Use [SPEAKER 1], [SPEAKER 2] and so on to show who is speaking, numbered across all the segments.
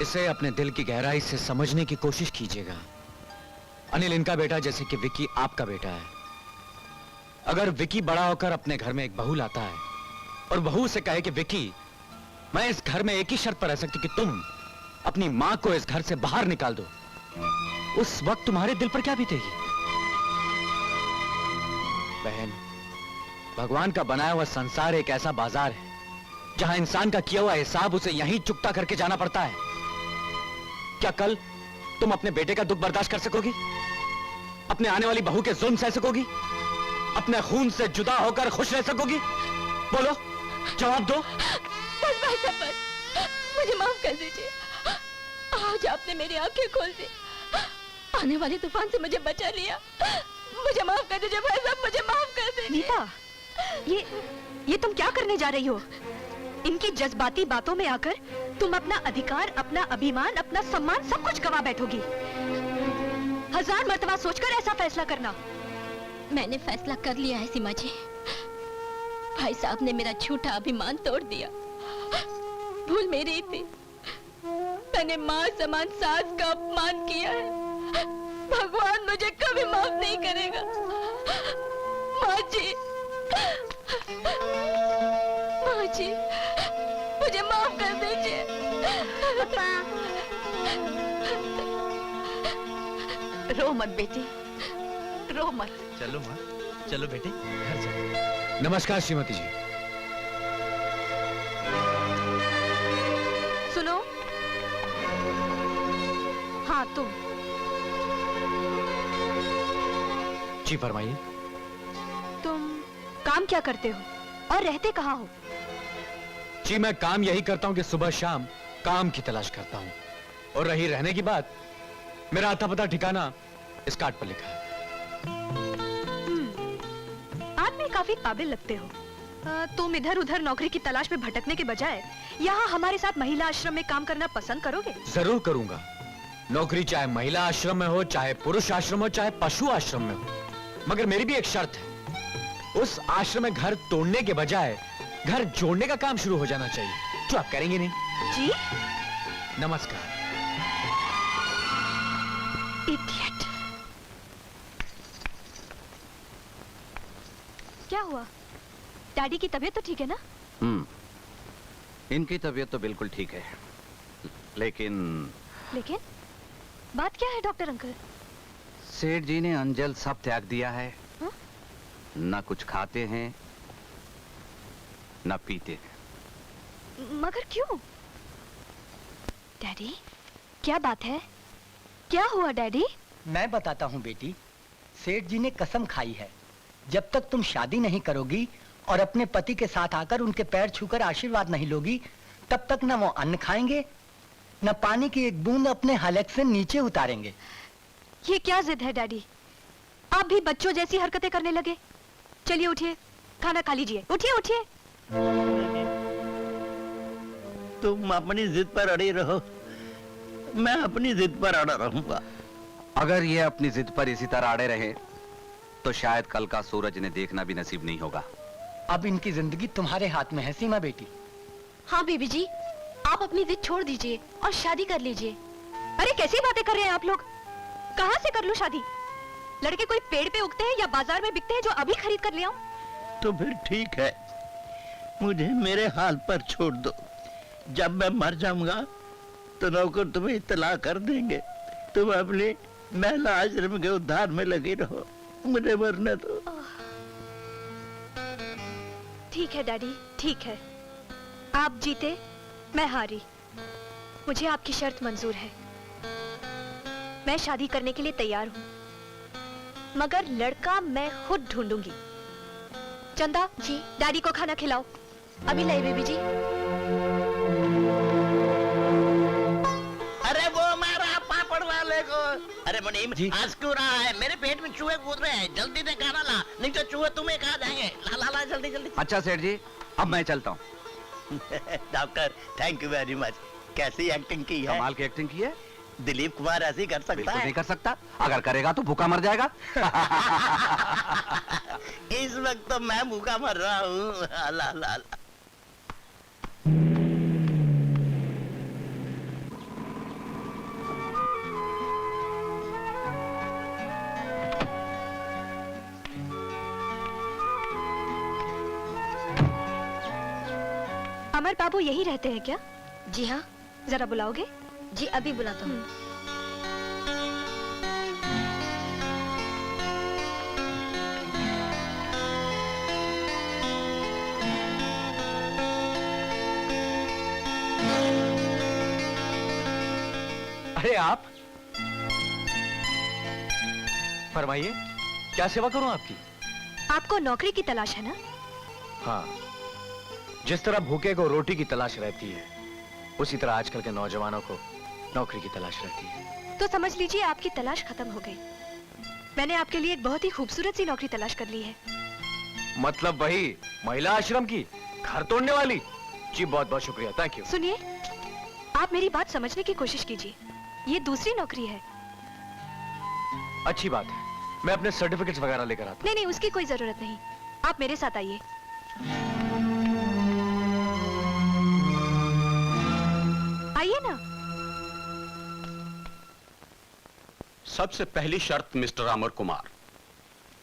[SPEAKER 1] इसे अपने दिल की गहराई से समझने की कोशिश कीजिएगा। अनिल इनका बेटा जैसे कि विक्की आपका बेटा है। अगर विक्की बड़ा होकर अपने घर में एक बहू लाता है और बहू से कहे कि विक्की, मैं इस घर में एक ही शर्त पर रह सकती कि तुम अपनी मां को इस घर से बाहर निकाल दो, उस वक्त तुम्हारे दिल पर क्या बीतेगी? बहन, भगवान का बनाया हुआ संसार एक ऐसा बाजार है जहां इंसान का किया हुआ हिसाब उसे यहीं चुकता करके जाना पड़ता है। क्या कल तुम अपने बेटे का दुख बर्दाश्त कर सकोगी? अपने आने वाली बहू के जुल्म सह सकोगी? अपने खून से जुदा होकर खुश रह सकोगी? बोलो, जवाब दो।
[SPEAKER 2] बस भाई साहब, बस मुझे माफ कर दीजिए। आज आपने मेरी आंखें खोल दी, आने वाले तूफान से मुझे बचा लिया। मुझे माफ कर दीजिए भाई साहब, मुझे माफ कर दीजिए।
[SPEAKER 3] नीता, ये तुम क्या करने जा रही हो? इनकी जज्बाती बातों में आकर तुम अपना अधिकार, अपना अभिमान, अपना सम्मान सब कुछ गवा बैठोगी। 1000 मर्तबा सोचकर ऐसा फैसला करना।
[SPEAKER 2] मैंने फैसला कर लिया है सीमा जी। भाई साहब ने मेरा झूठा अभिमान तोड़ दिया। भूल मेरी थी, मैंने माँ समान सास का अपमान किया है। भगवान मुझे कभी माफ नहीं करेगा। माँ जी, माँ जी, मुझे माफ कर दीजिए।
[SPEAKER 3] रो मत बेटी, रो मत।
[SPEAKER 4] चलो माँ, चलो बेटे, घर चलो।
[SPEAKER 1] नमस्कार श्रीमती जी।
[SPEAKER 3] सुनो, हाँ तुम।
[SPEAKER 1] जी फरमाइए।
[SPEAKER 3] तुम काम क्या करते हो और रहते कहाँ हो?
[SPEAKER 1] जी मैं काम यही करता हूं कि सुबह शाम काम की तलाश करता हूं, और रही रहने की बात, मेरा आता पता ठिकाना इस कार्ड पर लिखा है।
[SPEAKER 3] आदमी काफी काबिल लगते हो। तुम इधर उधर नौकरी की तलाश में भटकने के बजाय यहाँ हमारे साथ महिला आश्रम में काम करना पसंद करोगे?
[SPEAKER 1] जरूर करूंगा। नौकरी चाहे महिला आश्रम में हो, चाहे पुरुष आश्रम हो, चाहे पशु आश्रम में हो, मगर मेरी भी एक शर्त है। उस आश्रम में घर तोड़ने के बजाय घर जोड़ने का काम शुरू हो जाना चाहिए, जो आप करेंगे नहीं।
[SPEAKER 3] जी?
[SPEAKER 1] नमस्कार।
[SPEAKER 3] इडियट। क्या हुआ? डैडी की तबीयत तो ठीक है ना?
[SPEAKER 5] इनकी तबीयत तो बिल्कुल ठीक है, लेकिन
[SPEAKER 3] बात क्या है डॉक्टर अंकल?
[SPEAKER 5] सेठ जी ने अंजल सब त्याग दिया है।
[SPEAKER 3] हा?
[SPEAKER 5] ना कुछ खाते हैं ना पीते हैं।
[SPEAKER 3] मगर क्यों? डैडी, क्या बात है? क्या हुआ डैडी?
[SPEAKER 6] मैं बताता हूँ बेटी। सेठ जी ने कसम खाई है, जब तक तुम शादी नहीं करोगी और अपने पति के साथ आकर उनके पैर छूकर आशीर्वाद नहीं लोगी, तब तक न वो अन्न खाएंगे न पानी की एक बूंद अपने हलक से नीचे उतारेंगे।
[SPEAKER 3] ये क्या जिद है डैडी? आप भी बच्चों जैसी हरकतें करने लगे। चलिए उठिए, खाना खा लीजिए। उठिए उठिए।
[SPEAKER 7] तुम अपनी जिद पर अड़े रहो, मैं अपनी जिद पर अड़ा रहूंगा।
[SPEAKER 5] अगर ये अपनी जिद पर इसी तरह अड़े रहे तो शायद कल का सूरज इन्हें देखना भी नसीब नहीं होगा।
[SPEAKER 6] अब इनकी जिंदगी तुम्हारे हाथ में है सीमा बेटी।
[SPEAKER 2] हाँ बीबी जी, आप अपनी जिद छोड़ दीजिए और शादी कर लीजिए।
[SPEAKER 3] अरे कैसी बातें कर रहे हैं आप लोग? कहाँ से कर लूं शादी? लड़के कोई पेड़ पे उगते हैं या बाजार में बिकते हैं जो अभी खरीद कर ले आऊं?
[SPEAKER 7] तो फिर ठीक है, मुझे मेरे हाल पर छोड़ दो। जब मैं मर जाऊंगा तो नौकर तुम्हें इत्तला कर देंगे। तुम अपने महिला आश्रम के उद्धार में लगे रहो, मुझे मरने दो।
[SPEAKER 3] ठीक है डैडी, ठीक है। आप जीते, मैं हारी। मुझे आपकी शर्त मंजूर है। मैं शादी करने के लिए तैयार हूँ, मगर लड़का मैं खुद ढूंढूंगी। चंदा जी, डैडी को खाना खिलाओ।
[SPEAKER 2] अभी लाई बेबी जी।
[SPEAKER 7] अरे वो मारा पापड़ वाले को। अरे मुनीम, आज क्यों रहा है? मेरे पेट में चूहे कूद रहे हैं, जल्दी से खाना ला, नहीं तो चूहे तुम्हें खा जाएंगे। ला ला ला, जल्दी जल्दी।
[SPEAKER 5] अच्छा सेठ जी, अब मैं चलता हूँ।
[SPEAKER 7] Doctor, thank you very much. कैसी एक्टिंग की है?
[SPEAKER 5] कमाल की एक्टिंग की है।
[SPEAKER 7] दिलीप कुमार ऐसी कर सकता
[SPEAKER 5] बिल्कुल
[SPEAKER 7] है?
[SPEAKER 5] नहीं कर सकता। अगर करेगा तो भूखा मर जाएगा।
[SPEAKER 7] इस वक्त तो मैं भूखा मर रहा हूँ। ला ला ला।
[SPEAKER 3] अमर बाबू यही रहते हैं क्या?
[SPEAKER 2] जी हाँ।
[SPEAKER 3] जरा बुलाओगे?
[SPEAKER 2] जी अभी बुलाता हूँ।
[SPEAKER 1] अरे आप, फरमाइए, क्या सेवा करूं आपकी?
[SPEAKER 3] आपको नौकरी की तलाश है ना?
[SPEAKER 1] हाँ, जिस तरह भूखे को रोटी की तलाश रहती है, उसी तरह आजकल के नौजवानों को नौकरी की तलाश रहती है।
[SPEAKER 3] तो समझ लीजिए आपकी तलाश खत्म हो गई। मैंने आपके लिए एक बहुत ही खूबसूरत सी नौकरी तलाश कर ली है।
[SPEAKER 1] मतलब वही महिला आश्रम की, घर तोड़ने वाली? जी बहुत बहुत शुक्रिया, थैंक यू।
[SPEAKER 3] सुनिए, आप मेरी बात समझने की कोशिश कीजिए। ये दूसरी नौकरी है।
[SPEAKER 1] अच्छी बात है, मैं अपने सर्टिफिकेट्स वगैरह लेकर आता
[SPEAKER 3] नहीं नहीं, उसकी कोई जरूरत नहीं। आप मेरे साथ आइए। आइए ना।
[SPEAKER 8] सबसे पहली शर्त मिस्टर अमर कुमार,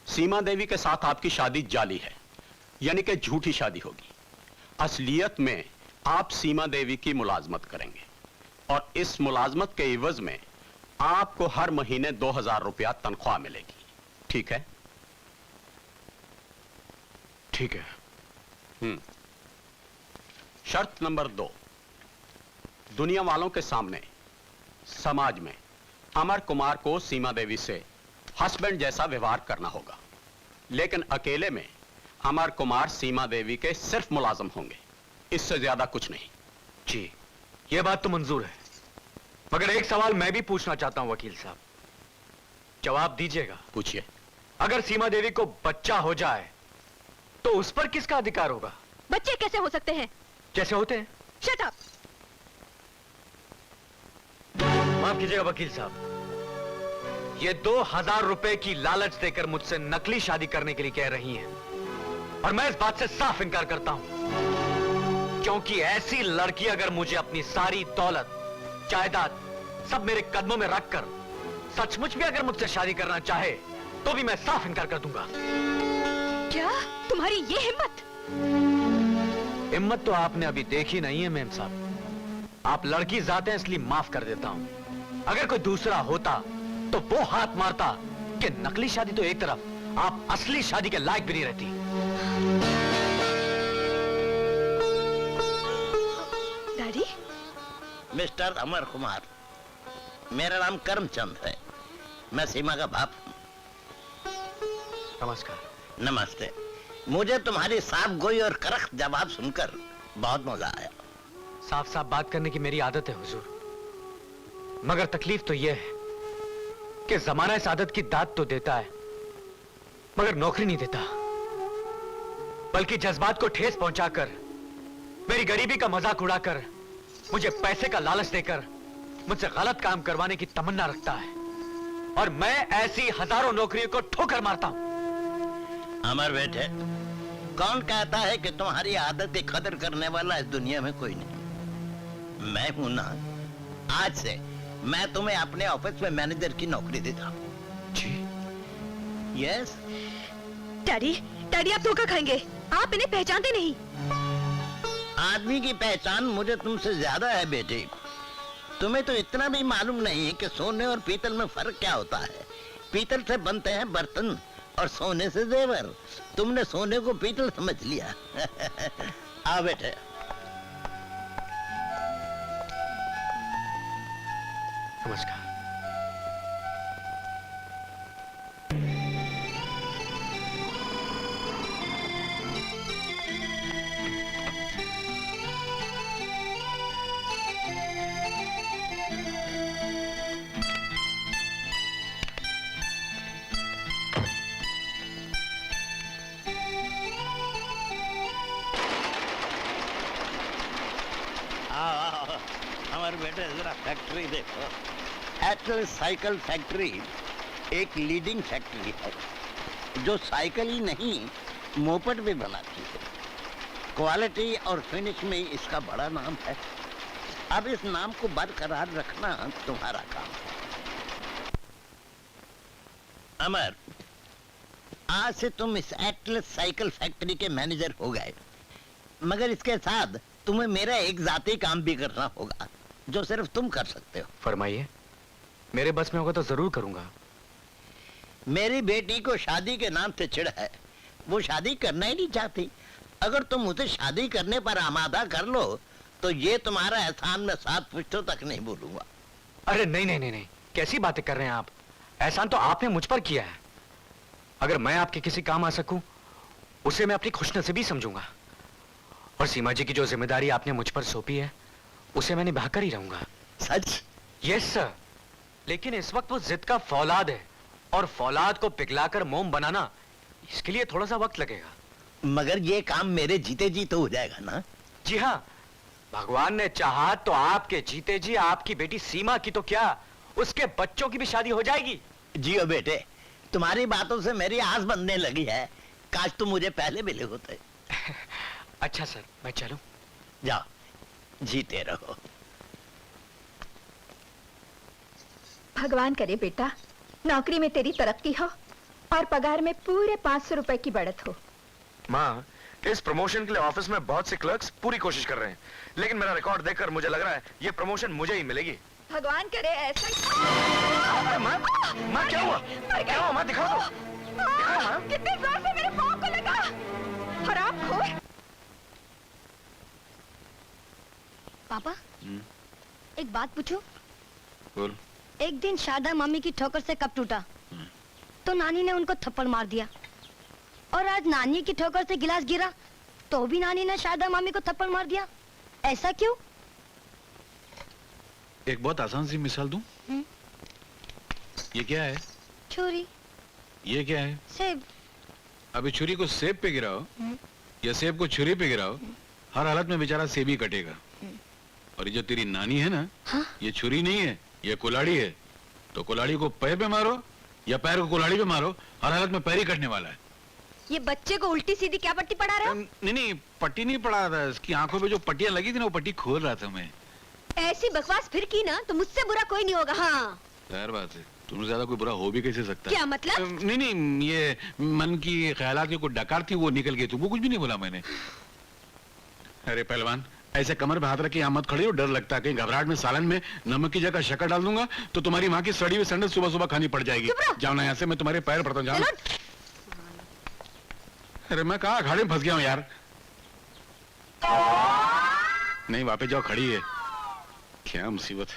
[SPEAKER 8] सीमा देवी के साथ आपकी शादी जाली है, यानी कि झूठी शादी होगी। असलियत में आप सीमा देवी की मुलाजमत करेंगे और इस मुलाजमत के इवज में आपको हर महीने 2000 रुपया तनख्वाह मिलेगी। ठीक है?
[SPEAKER 1] ठीक है।
[SPEAKER 8] शर्त नंबर 2, दुनिया वालों के सामने, समाज में अमर कुमार को सीमा देवी से हस्बैंड जैसा व्यवहार करना होगा, लेकिन अकेले में अमर कुमार सीमा देवी के सिर्फ मुलाजम होंगे, इससे ज्यादा कुछ नहीं।
[SPEAKER 1] जी, ये बात तो मंजूर है, मगर एक सवाल मैं भी पूछना चाहता हूं वकील साहब, जवाब दीजिएगा।
[SPEAKER 8] पूछिए।
[SPEAKER 1] अगर सीमा देवी को बच्चा हो जाए तो उस पर किसका अधिकार होगा?
[SPEAKER 3] बच्चे कैसे हो सकते हैं?
[SPEAKER 1] जैसे होते हैं।
[SPEAKER 3] Shut up.
[SPEAKER 1] माफ कीजिएगा वकील साहब, ये 2000 रुपए की लालच देकर मुझसे नकली शादी करने के लिए कह रही हैं, और मैं इस बात से साफ इनकार करता हूं, क्योंकि ऐसी लड़की अगर मुझे अपनी सारी दौलत, जायदाद सब मेरे कदमों में रखकर सचमुच भी अगर मुझसे शादी करना चाहे तो भी मैं साफ इनकार कर दूंगा।
[SPEAKER 3] क्या तुम्हारी ये हिम्मत?
[SPEAKER 1] हिम्मत तो आपने अभी देखी नहीं है मेम साहब। आप लड़की जाते हैं इसलिए माफ कर देता हूं, अगर कोई दूसरा होता तो वो हाथ मारता कि नकली शादी तो एक तरफ, आप असली शादी के लायक भी नहीं रहती।
[SPEAKER 3] डैडी?
[SPEAKER 7] मिस्टर अमर कुमार, मेरा नाम करमचंद है, मैं सीमा का बाप हूं।
[SPEAKER 1] नमस्कार।
[SPEAKER 7] नमस्ते। मुझे तुम्हारी साफ गोई और करख जवाब सुनकर बहुत मजा आया।
[SPEAKER 1] साफ साफ बात करने की मेरी आदत है हुजूर, मगर तकलीफ तो यह है कि जमाना इस आदत की दाद तो देता है मगर नौकरी नहीं देता, बल्कि जज्बात को ठेस पहुंचाकर, मेरी गरीबी का मजाक उड़ाकर, मुझे पैसे का लालच देकर मुझसे गलत काम करवाने की तमन्ना रखता है, और मैं ऐसी हजारों नौकरियों को ठोकर मारता हूं।
[SPEAKER 7] अमर बेटे, कौन कहता है कि तुम्हारी आदत की कदर करने वाला इस दुनिया में कोई नहीं? मैं हूं ना। आज से मैं तुम्हें अपने ऑफिस में मैनेजर की नौकरी देता हूं।
[SPEAKER 1] जी।
[SPEAKER 7] यस।
[SPEAKER 3] डैडी, डैडी आप धोखा खाएंगे, आप इन्हें पहचानते नहीं।
[SPEAKER 7] आदमी की पहचान मुझे तुमसे ज्यादा है बेटे। तुम्हें तो इतना भी मालूम नहीं है कि सोने और पीतल में फर्क क्या होता है। पीतल से बनते हैं बर्तन और सोने से जेवर। तुमने सोने को पीतल समझ लिया। आओ बेटे।
[SPEAKER 1] नमस्कार।
[SPEAKER 7] हमारे बेटे जरा फैक्ट्री देखो। एटल साइकिल फैक्ट्री एक लीडिंग फैक्ट्री है जो साइकिल ही नहीं मोपेड भी बनाती है। क्वालिटी और फिनिश में इसका बड़ा नाम है। अब इस नाम को बरकरार रखना तुम्हारा काम है। अमर, आज से तुम इस एटल साइकिल फैक्ट्री के मैनेजर हो गए, मगर इसके साथ तुम्हें मेरा एक जाती काम भी करना होगा जो सिर्फ तुम कर सकते हो।
[SPEAKER 1] फरमाइए, मेरे बस में होगा तो जरूर करूंगा।
[SPEAKER 7] मेरी बेटी को शादी के नाम से चिढ़ है, वो शादी करना ही नहीं चाहती। अगर तुम मुझे शादी करने पर आमादा कर लो तो ये तुम्हारा एहसान मैं 7 पुश्तों तक नहीं भूलूंगा।
[SPEAKER 1] अरे नहीं नहीं नहीं नहीं, कैसी बातें कर रहे हैं आप? एहसान तो आपने मुझ पर किया है। अगर मैं आपके किसी काम आ सकूं, उसे मैं अपनी खुशनसीबी समझूंगा। और सीमा जी की जो जिम्मेदारी आपने मुझ पर सौंपी है, उसे मैं निभाकर ही रहूंगा।
[SPEAKER 7] सच?
[SPEAKER 1] Yes sir. लेकिन इस वक्त वो जिद का फौलाद है, और फौलाद को पिघलाकर मोम बनाना, इसके लिए थोड़ा सा वक्त लगेगा।
[SPEAKER 7] मगर ये काम मेरे जीते जी तो हो जाएगा ना?
[SPEAKER 1] जी हाँ, भगवान ने चाहा तो आपके जीते जी आपकी बेटी सीमा की तो क्या, उसके बच्चों की भी शादी हो जाएगी।
[SPEAKER 7] जियो बेटे, तुम्हारी बातों से मेरी आस बनने लगी है। काश तुम मुझे पहले मिले होते।
[SPEAKER 1] अच्छा सर, मैं चलूं?
[SPEAKER 7] जाओ, जीते रहो।
[SPEAKER 3] भगवान करे बेटा, नौकरी में तेरी तरक्की हो और पगार में पूरे 500 रुपए की बढ़त हो।
[SPEAKER 9] माँ, इस प्रमोशन के लिए ऑफिस में बहुत से क्लर्क्स पूरी कोशिश कर रहे हैं, लेकिन मेरा रिकॉर्ड देखकर मुझे लग रहा है ये प्रमोशन मुझे ही मिलेगी।
[SPEAKER 3] भगवान करे ऐसा।
[SPEAKER 9] अरे माँ, माँ क्या हुआ? क्या हुआ माँ? दिखाओ तो। दिखाओ माँ।
[SPEAKER 3] कितने जोर से मेरे पाँव को लगा। हरामखोर।
[SPEAKER 2] पापा, एक बात पूछूं?
[SPEAKER 9] बोल।
[SPEAKER 2] एक दिन शारदा मामी की ठोकर से कप टूटा, तो नानी ने उनको थप्पड़ मार दिया। और आज नानी की ठोकर से गिलास गिरा, तो भी नानी ने शारदा मामी को थप्पड़ मार दिया। ऐसा क्यों?
[SPEAKER 9] एक बहुत आसान सी मिसाल दूं? ये क्या है?
[SPEAKER 2] छुरी।
[SPEAKER 9] ये क्या है?
[SPEAKER 2] सेब।
[SPEAKER 9] अभी छुरी को सेब पे गिराओ या सेब को छुरी पे गिराओ, हर हालत में बेचारा सेब ही कटेगा। और ये जो तेरी नानी है ना,
[SPEAKER 2] हाँ?
[SPEAKER 9] ये छुरी नहीं है, ये कुल्हाड़ी है। तो कुल्हाड़ी को पैर पे मारो या पैर को कुल्हाड़ी पे मारो, हर हालत में पैर ही कटने वाला है।
[SPEAKER 3] ये बच्चे को उल्टी सीधी क्या पट्टी पढ़ा रहे हो?
[SPEAKER 9] नहीं नहीं, पट्टी नहीं पड़ा था, इसकी आंखों पे जो पट्टियां लगी थी ना, वो पट्टी खोल रहा था मैं।
[SPEAKER 3] ऐसी बकवास फिर की ना तो मुझसे बुरा कोई नहीं होगा। हाँ,
[SPEAKER 9] खैर बात है, तुमसे ज्यादा कोई बुरा हो भी कैसे सकता है?
[SPEAKER 3] क्या मतलब?
[SPEAKER 9] नहीं नहीं, ये मन की ख्यालात की कोई डकार थी, वो निकल गई थी, वो कुछ भी नहीं बोला मैंने। अरे पहलवान, ऐसे कमर पे हाथ रख के यहाँ मत खड़े हो, डर लगता है कहीं घबराहट में सालन में नमक की जगह शक्कर डाल दूंगा तो तुम्हारी माँ की सड़ी हुई सैंडल सुबह सुबह खानी पड़ जाएगी। जाओ ना यहाँ से, मैं तुम्हारे पैर पड़ता हूँ, जाओ। अरे मैं कहाँ अखाड़े में फंस गया हूँ यार। नहीं, वापस जाओ, खड़ी है। क्या मुसीबत।